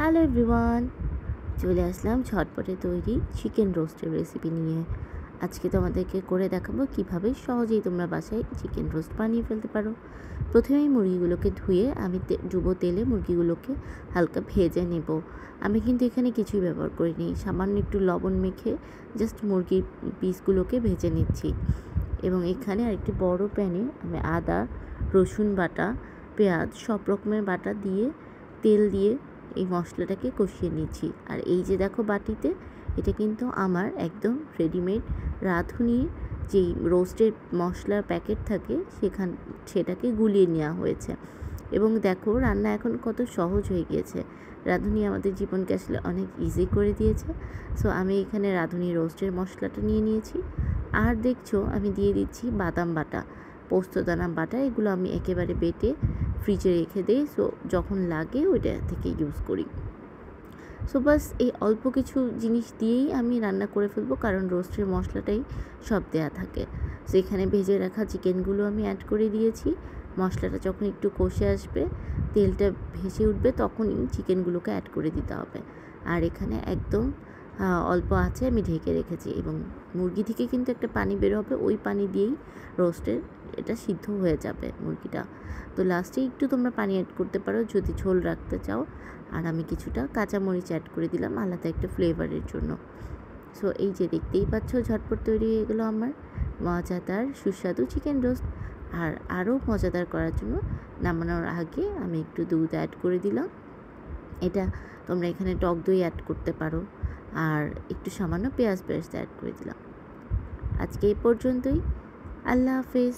Hello everyone, চলে আসলাম ঝটপটে তৈরি chicken রোস্টের রেসিপি নিয়ে। আজকে তোমাদেরকে করে দেখাবো কিভাবে সহজেই তোমরা বাসায় চিকেন রোস্ট বানিয়ে ফেলতে পারো। প্রথমেই মুরগিগুলোকে ধুয়ে আমি ডুবো তেলে মুরগিগুলোকে হালকা ভেজে নেব। আমি কিন্তু এখানে কিছুই ব্যবহার করিনি, সামান্য একটু লবণ মেখে জাস্ট মুরগির পিসগুলোকে ভেজে নিচ্ছি। এবং এখানে আরেকটি বড় প্যানে আমি আদা, রসুন বাটা, পেঁয়াজ সব রকমের বাটা দিয়ে তেল দিয়ে এই মশলাটাকে কষিয়ে নিচ্ছি। আর এই যে দেখো বাটিতে, এটা কিন্তু আমার একদম রেডিমেড রাঁধুনির যেই রোস্টের মশলার প্যাকেট থাকে সেটাকে গুলিয়ে নেওয়া হয়েছে। এবং দেখো রান্না এখন কত সহজ হয়ে গিয়েছে। রাঁধুনি আমাদের জীবনকে আসলে অনেক ইজি করে দিয়েছে। সো আমি এখানে রাঁধুনি রোস্টের মশলাটা নিয়ে নিয়েছি। আর দেখছো আমি দিয়ে দিচ্ছি বাদাম বাটা, পোস্তদানা বাটা। এগুলো আমি একেবারে বেটে ফ্রিজে রেখে দিই, সো যখন লাগে ওইটা থেকে ইউজ করি। সো বাস এই অল্প কিছু জিনিস দিয়েই আমি রান্না করে ফেলবো, কারণ রোস্টের মশলাটাই সব দেয়া থাকে। সো এখানে ভেজে রাখা চিকেনগুলো আমি অ্যাড করে দিয়েছি। মশলাটা যখন একটু কষে আসবে, তেলটা ভেসে উঠবে, তখনই চিকেনগুলোকে অ্যাড করে দিতে হবে। আর এখানে একদম অল্প আছে আমি ঢেকে রেখেছি, এবং মুরগি থেকে কিন্তু একটা পানি বের হবে, ওই পানি দিয়েই রোস্টের এটা সিদ্ধ হয়ে যাবে মুরগিটা। তো লাস্টে একটু তোমরা পানি অ্যাড করতে পারো যদি ঝোল রাখতে চাও। আর আমি কিছুটা কাঁচামরিচ অ্যাড করে দিলাম আলাদা একটা ফ্লেভারের জন্য। সো এই যে দেখতেই পাচ্ছ, ঝটপট তৈরি হয়ে গেলো আমার মজাদার সুস্বাদু চিকেন রোস্ট। আর আরও মজাদার করার জন্য নামানোর আগে আমি একটু দুধ অ্যাড করে দিলাম। এটা তোমরা এখানে টক দই অ্যাড করতে পারো। আর একটু সামান্য পেঁয়াজ পেস্ট অ্যাড করে দিলাম। আজকে এই পর্যন্তই। আল্লাহ হাফেজ।